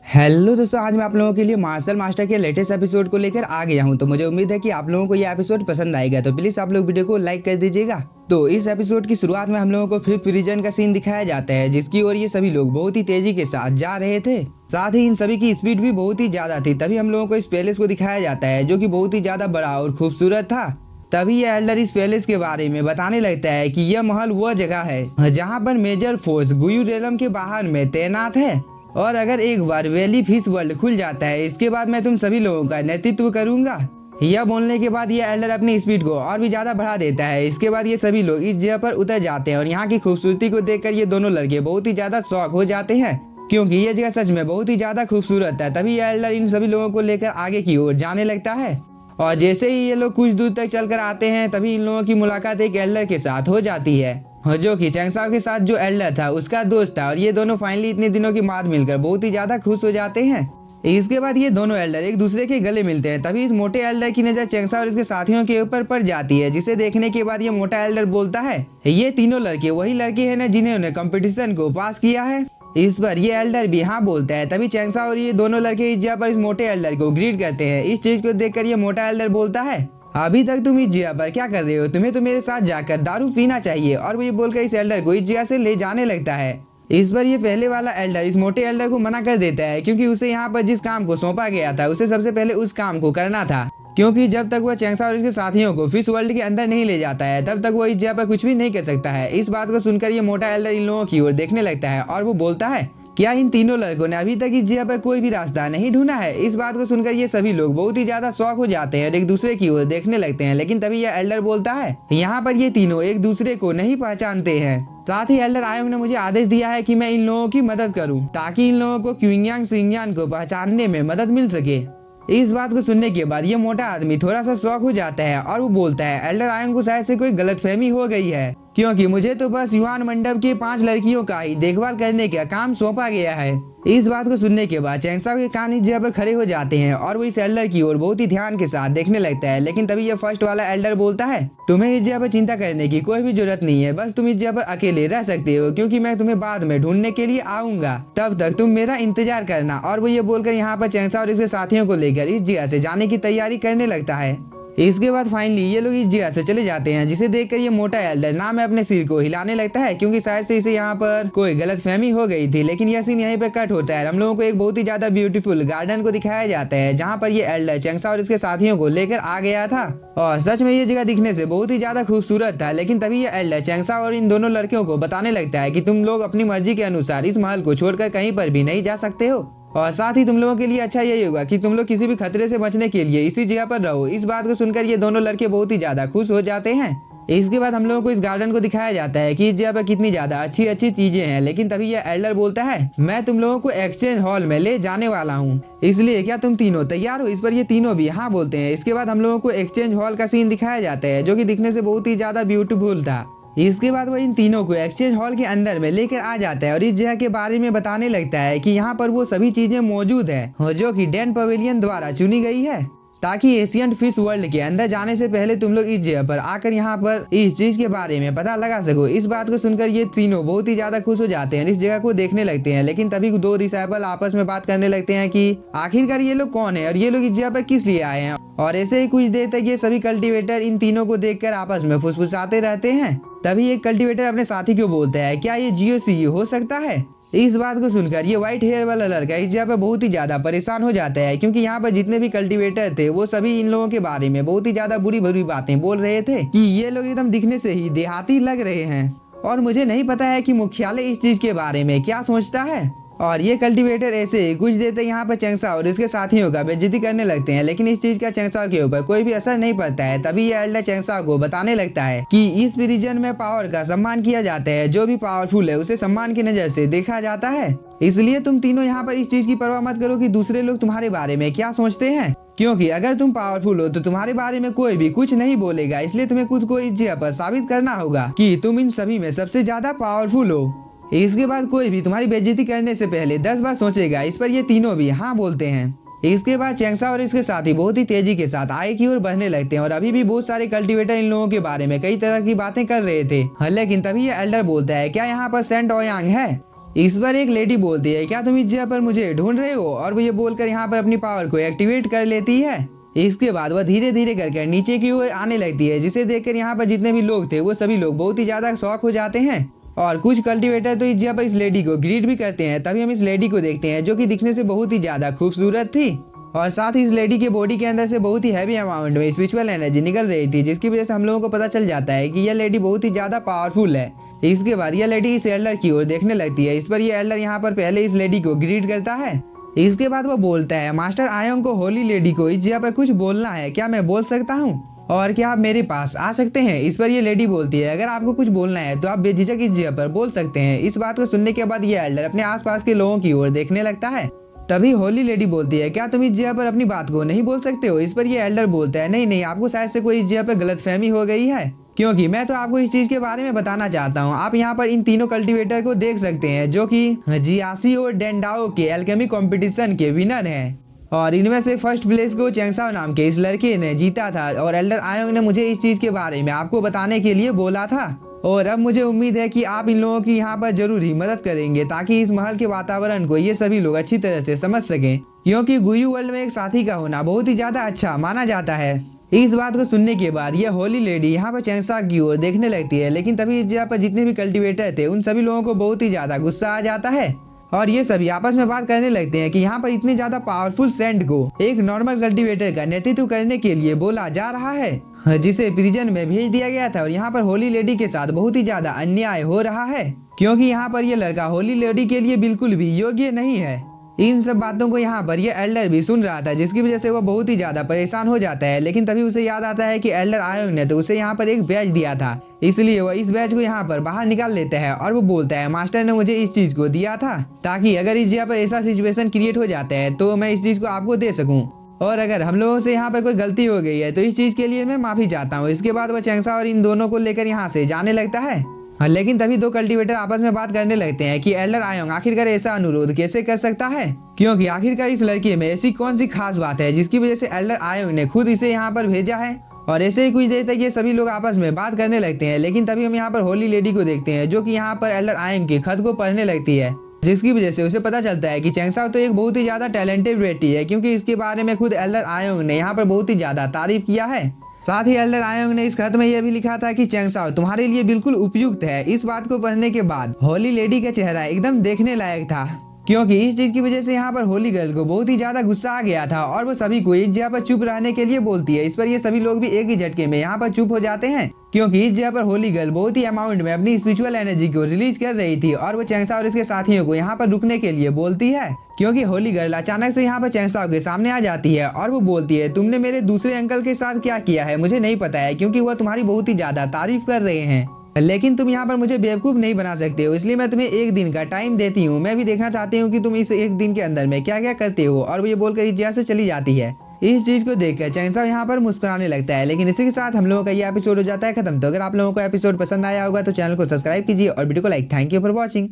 Hello दोस्तों, आज मैं आप लोगों के लिए मार्शल मास्टर के लेटेस्ट एपिसोड को लेकर आ गया हूं। तो मुझे उम्मीद है कि आप लोगों को ये एपिसोड पसंद आएगा, तो प्लीज आप लोग वीडियो को लाइक कर दीजिएगा। तो इस एपिसोड की शुरुआत में हम लोगों को फिफ्थ प्रिजन का सीन दिखाया जाता है, जिसकी ओर ये सभी लोग बहुत ही तेजी के साथ जा रहे थे। साथ ही इन सभी की स्पीड भी बहुत ही ज्यादा थी। तभी हम लोगों को इस पैलेस को दिखाया जाता है, जो की बहुत ही ज्यादा बड़ा और खूबसूरत था। तभी ये एल्डर इस पैलेस के बारे में बताने लगता है कि यह महल वह जगह है जहाँ पर मेजर फोर्स गुयू रेलम के बाहर में तैनात है, और अगर एक बार वैली फिश वर्ल्ड खुल जाता है, इसके बाद मैं तुम सभी लोगों का नेतृत्व करूंगा। यह बोलने के बाद ये एल्डर अपनी स्पीड को और भी ज्यादा बढ़ा देता है। इसके बाद ये सभी लोग इस जगह पर उतर जाते हैं, और यहाँ की खूबसूरती को देखकर ये दोनों लड़के बहुत ही ज्यादा शौक हो जाते हैं, क्योंकि ये जगह सच में बहुत ही ज्यादा खूबसूरत है। तभी यह एल्डर इन सभी लोगों को लेकर आगे की ओर जाने लगता है, और जैसे ही ये लोग कुछ दूर तक चलकर आते हैं, तभी इन लोगों की मुलाकात एक एल्डर के साथ हो जाती है, जो कि चैंगसाओ के साथ जो एल्डर था उसका दोस्त था। और ये दोनों फाइनली इतने दिनों के बाद मिलकर बहुत ही ज्यादा खुश हो जाते हैं। इसके बाद ये दोनों एल्डर एक दूसरे के गले मिलते हैं। तभी इस मोटे एल्डर की नजर चैंगसाओ और इसके साथियों के ऊपर पड़ जाती है, जिसे देखने के बाद ये मोटा एल्डर बोलता है, ये तीनों लड़के वही लड़के हैं ना जिन्होंने कंपटीशन को पास किया है। इस पर ये एल्डर भी हाँ बोलता है। तभी चैंगसाओ और ये दोनों लड़के इस जगह पर इस मोटे एल्डर को ग्रीट करते हैं। इस चीज को देखकर ये मोटा एल्डर बोलता है, अभी तक तुम इस जगह पर क्या कर रहे हो? तुम्हें तो मेरे साथ जाकर दारू पीना चाहिए। और वो ये बोलकर इस एल्डर को इस जगह से ले जाने लगता है। इस पर ये पहले वाला एल्डर इस मोटे एल्डर को मना कर देता है, क्योंकि उसे यहाँ पर जिस काम को सौंपा गया था उसे सबसे पहले उस काम को करना था, क्योंकि जब तक वह चैंगसाओ और इसके साथियों को फिश वर्ल्ड के अंदर नहीं ले जाता है, तब तक वो इस जगह पर कुछ भी नहीं कर सकता है। इस बात को सुनकर ये मोटा एल्डर इन लोगों की ओर देखने लगता है, और वो बोलता है, क्या इन तीनों लड़कों ने अभी तक इस जगह पर कोई भी रास्ता नहीं ढूंढा है? इस बात को सुनकर ये सभी लोग बहुत ही ज्यादा शौक हो जाते हैं और एक दूसरे की ओर देखने लगते हैं। लेकिन तभी यह एल्डर बोलता है, यहाँ पर ये तीनों एक दूसरे को नहीं पहचानते हैं। साथ ही एल्डर आयोंग ने मुझे आदेश दिया है कि मैं इन लोगों की मदद करूं, ताकि इन लोगों को क्विंगयांग सिंगयांग को पहचानने में मदद मिल सके। इस बात को सुनने के बाद ये मोटा आदमी थोड़ा सा शौक हो जाता है, और वो बोलता है, एल्डर आयोंग को शायद से कोई गलतफहमी हो गई है, क्योंकि मुझे तो बस युआन मंडप की 5 लड़कियों का ही देखभाल करने का काम सौंपा गया है। इस बात को सुनने के बाद चैंगसाओ के कान इस जगह पर खड़े हो जाते हैं, और वो इस एल्डर की ओर बहुत ही ध्यान के साथ देखने लगता है। लेकिन तभी ये फर्स्ट वाला एल्डर बोलता है, तुम्हें इस जगह पर चिंता करने की कोई भी जरूरत नहीं है, बस तुम इस जगह पर अकेले रह सकते हो, क्योंकि मैं तुम्हें बाद में ढूंढने के लिए आऊंगा, तब तक तुम मेरा इंतजार करना। और वो ये बोलकर यहाँ पर चैंगसाओ और इसके साथियों को लेकर इस जगह से जाने की तैयारी करने लगता है। इसके बाद फाइनली ये लोग इस जगह से चले जाते हैं, जिसे देखकर ये मोटा एल्डर ना में अपने सिर को हिलाने लगता है, क्योंकि शायद से इसे यहाँ पर कोई गलतफहमी हो गई थी। लेकिन यह सीन यहीं पे कट होता है। हम लोगों को एक बहुत ही ज्यादा ब्यूटीफुल गार्डन को दिखाया जाता है, जहाँ पर ये एल्डर चैंगसाओ और इसके साथियों को लेकर आ गया था, और सच में ये जगह दिखने से बहुत ही ज्यादा खूबसूरत था। लेकिन तभी ये एल्डर चैंगसाओ और इन दोनों लड़कियों को बताने लगता है कि तुम लोग अपनी मर्जी के अनुसार इस महल को छोड़कर कहीं पर भी नहीं जा सकते हो, और साथ ही तुम लोगों के लिए अच्छा यही होगा कि तुम लोग किसी भी खतरे से बचने के लिए इसी जगह पर रहो। इस बात को सुनकर ये दोनों लड़के बहुत ही ज्यादा खुश हो जाते हैं। इसके बाद हम लोगों को इस गार्डन को दिखाया जाता है कि इस जगह पर कितनी ज्यादा अच्छी अच्छी चीजें हैं। लेकिन तभी ये एल्डर बोलता है, मैं तुम लोगों को एक्सचेंज हॉल में ले जाने वाला हूँ, इसलिए क्या तुम तीनों तैयार हो? इस पर ये तीनों भी हाँ बोलते हैं। इसके बाद हम लोगों को एक्सचेंज हॉल का सीन दिखाया जाता है, जो कि दिखने से बहुत ही ज्यादा ब्यूटीफुल था। इसके बाद वो इन तीनों को एक्सचेंज हॉल के अंदर में लेकर आ जाता है, और इस जगह के बारे में बताने लगता है कि यहाँ पर वो सभी चीजें मौजूद है जो कि डैन पवेलियन द्वारा चुनी गई है, ताकि एशियन फिश वर्ल्ड के अंदर जाने से पहले तुम लोग इस जगह पर आकर यहाँ पर इस चीज के बारे में पता लगा सको। इस बात को सुनकर ये तीनों बहुत ही ज्यादा खुश हो जाते हैं, इस जगह को देखने लगते हैं। लेकिन तभी दो डिसाइपल आपस में बात करने लगते हैं कि आखिरकार ये लोग कौन है और ये लोग इस जगह पर किस लिए आए हैं। और ऐसे ही कुछ देर तक ये सभी कल्टीवेटर इन तीनों को देखकर आपस में फुसफुसाते रहते हैं। तभी एक कल्टीवेटर अपने साथी को बोलता है, क्या ये GOCU हो सकता है? इस बात को सुनकर ये व्हाइट हेयर वाला लड़का इस जगह पर बहुत ही ज्यादा परेशान हो जाता है, क्योंकि यहाँ पर जितने भी कल्टीवेटर थे वो सभी इन लोगों के बारे में बहुत ही ज्यादा बुरी बुरी बातें बोल रहे थे, कि ये लोग एकदम दिखने से ही देहाती लग रहे हैं, और मुझे नहीं पता है कि मुख्यालय इस चीज के बारे में क्या सोचता है। और ये कल्टीवेटर ऐसे ही कुछ देर तक यहाँ पर चैंगसाओ और इसके साथियों का बेइज्जती करने लगते हैं, लेकिन इस चीज का चैंगसाओ के ऊपर कोई भी असर नहीं पड़ता है। तभी ये एल्डर चैंगसाओ को बताने लगता है कि इस रीजन में पावर का सम्मान किया जाता है, जो भी पावरफुल है उसे सम्मान की नजर से देखा जाता है, इसलिए तुम तीनों यहाँ पर इस चीज की परवाह मत करो कि दूसरे लोग तुम्हारे बारे में क्या सोचते हैं, क्योंकि अगर तुम पावरफुल हो तो तुम्हारे बारे में कोई भी कुछ नहीं बोलेगा। इसलिए तुम्हें खुद को इस जगह पर साबित करना होगा कि तुम इन सभी में सबसे ज्यादा पावरफुल हो। इसके बाद कोई भी तुम्हारी बेइज्जती करने से पहले 10 बार सोचेगा। इस पर ये तीनों भी हाँ बोलते हैं। इसके बाद चैंगसाओ और इसके साथी बहुत ही तेजी के साथ आगे की ओर बढ़ने लगते हैं, और अभी भी बहुत सारे कल्टीवेटर इन लोगों के बारे में कई तरह की बातें कर रहे थे। लेकिन तभी ये एल्डर बोलता है, क्या यहाँ पर सेंट ओयांग है? इस बार एक लेडी बोलती है, क्या तुम इस जगह पर मुझे ढूंढ रहे हो, और वो ये बोलकर यहाँ पर अपनी पावर को एक्टिवेट कर लेती है। इसके बाद वह धीरे धीरे करके नीचे की ओर आने लगती है, जिसे देखकर यहाँ पर जितने भी लोग थे वो सभी लोग बहुत ही ज्यादा शॉक हो जाते हैं। और कुछ कल्टीवेटर तो इस जगह पर इस लेडी को ग्रीट भी करते हैं। तभी हम इस लेडी को देखते हैं जो कि दिखने से बहुत ही ज्यादा खूबसूरत थी, और साथ ही इस लेडी के बॉडी के अंदर से बहुत ही हैवी अमाउंट में स्पिरिचुअल एनर्जी निकल रही थी, जिसकी वजह से हम लोगों को पता चल जाता है कि यह लेडी बहुत ही ज्यादा पावरफुल है। इसके बाद यह लेडी इस एल्डर की ओर देखने लगती है। इस पर यह एल्डर यहाँ पर पहले इस लेडी को ग्रीट करता है। इसके बाद वो बोलता है, मास्टर आयोंग को होली लेडी को इस जगह पर कुछ बोलना है, क्या मैं बोल सकता हूँ, और क्या आप मेरे पास आ सकते हैं। इस पर ये लेडी बोलती है, अगर आपको कुछ बोलना है तो आप बेझिझक इस जगह पर बोल सकते हैं। इस बात को सुनने के बाद ये एल्डर अपने आसपास के लोगों की ओर देखने लगता है। तभी होली लेडी बोलती है, क्या तुम इस जगह पर अपनी बात को नहीं बोल सकते हो। इस पर ये एल्डर बोलता है, नहीं नहीं, आपको शायद से कोई इस जगह पर गलतफहमी हो गई है, क्योंकि मैं तो आपको इस चीज के बारे में बताना चाहता हूँ। आप यहाँ पर इन तीनों कल्टीवेटर को देख सकते हैं जो कि जियासी और डेंडाओ के एल्केमी कंपटीशन के विनर हैं, और इनमें से फर्स्ट प्लेस को चेंगसाओ नाम के इस लड़के ने जीता था। और एल्डर आयोंग ने मुझे इस चीज के बारे में आपको बताने के लिए बोला था, और अब मुझे उम्मीद है कि आप इन लोगों की यहाँ पर जरूर ही मदद करेंगे, ताकि इस महल के वातावरण को ये सभी लोग अच्छी तरह से समझ सकें, क्योंकि गुयू वर्ल्ड में एक साथी का होना बहुत ही ज्यादा अच्छा माना जाता है। इस बात को सुनने के बाद यह होली लेडी यहाँ पर चेंगसा की ओर देखने लगती है, लेकिन तभी इस जगह पर जितने भी कल्टीवेटर थे उन सभी लोगों को बहुत ही ज्यादा गुस्सा आ जाता है, और ये सभी आपस में बात करने लगते हैं कि यहाँ पर इतने ज्यादा पावरफुल सैंड को एक नॉर्मल कल्टीवेटर का नेतृत्व करने के लिए बोला जा रहा है, जिसे प्रिजन में भेज दिया गया था। और यहाँ पर होली लेडी के साथ बहुत ही ज्यादा अन्याय हो रहा है, क्योंकि यहाँ पर यह लड़का होली लेडी के लिए बिल्कुल भी योग्य नहीं है। इन सब बातों को यहाँ पर ये एल्डर भी सुन रहा था, जिसकी वजह से वो बहुत ही ज्यादा परेशान हो जाता है। लेकिन तभी उसे याद आता है कि एल्डर आयोंग ने तो उसे यहाँ पर एक बैच दिया था, इसलिए वो इस बैच को यहाँ पर बाहर निकाल लेता है, और वो बोलता है, मास्टर ने मुझे इस चीज को दिया था ताकि अगर इस जगह पर ऐसा सिचुएशन क्रिएट हो जाता है तो मैं इस चीज को आपको दे सकूं, और अगर हम लोगों से यहाँ पर कोई गलती हो गई है तो इस चीज के लिए मैं माफी चाहता हूँ। इसके बाद वो चेंगसा और इन दोनों को लेकर यहाँ से जाने लगता है। लेकिन तभी दो कल्टीवेटर आपस में बात करने लगते हैं कि एल्डर आयोंग आखिरकार ऐसा अनुरोध कैसे कर सकता है, क्योंकि आखिरकार इस लड़के में ऐसी कौन सी खास बात है जिसकी वजह से एल्डर आयोंग ने खुद इसे यहाँ पर भेजा है। और ऐसे ही कुछ देर तक ये सभी लोग आपस में बात करने लगते हैं। लेकिन तभी हम यहाँ पर होली लेडी को देखते हैं जो कि यहाँ पर एल्डर आयोंग के खत को पढ़ने लगती है, जिसकी वजह से उसे पता चलता है कि चेंगसाओ तो एक बहुत ही ज्यादा टैलेंटेड बेटी है, क्योंकि इसके बारे में खुद एल्डर आयोंग ने यहाँ पर बहुत ही ज्यादा तारीफ किया है। साथ ही एल्डर आयोंग ने इस खत में यह भी लिखा था कि चेंगसाओ तुम्हारे लिए बिल्कुल उपयुक्त है। इस बात को पढ़ने के बाद होली लेडी का चेहरा एकदम देखने लायक था, क्योंकि इस चीज की वजह से यहाँ पर होली गर्ल को बहुत ही ज्यादा गुस्सा आ गया था, और वो सभी को इस जगह पर चुप रहने के लिए बोलती है। इस पर ये सभी लोग भी एक ही झटके में यहाँ पर चुप हो जाते हैं, क्योंकि इस जगह पर होली गर्ल बहुत ही अमाउंट में अपनी स्पिरिचुअल एनर्जी को रिलीज कर रही थी, और वो चेंगसाओ और इसके साथियों को यहाँ पर रुकने के लिए बोलती है, क्योंकि होली गर्ल अचानक से यहाँ पर चेंगसाओ के सामने आ जाती है, और वो बोलती है, तुमने मेरे दूसरे अंकल के साथ क्या किया है मुझे नहीं पता है, क्योंकि वह तुम्हारी बहुत ही ज्यादा तारीफ कर रहे हैं, लेकिन तुम यहाँ पर मुझे बेवकूफ नहीं बना सकते हो, इसलिए मैं तुम्हें एक दिन का टाइम देती हूँ। मैं भी देखना चाहती हूँ कि तुम इस एक दिन के अंदर में क्या क्या करते हो। और वो ये बोलकर इस जगह से चली जाती है। इस चीज को देखकर चेंगसाओ यहाँ पर मुस्कुराने लगता है। लेकिन इसी के साथ हम लोगों का ये एपिसोड हो जाता है खत्म। तो अगर आप लोगों को एपिसोड पसंद आया होगा तो चैनल को सब्सक्राइब कीजिए और वीडियो को like. Thank you for watching.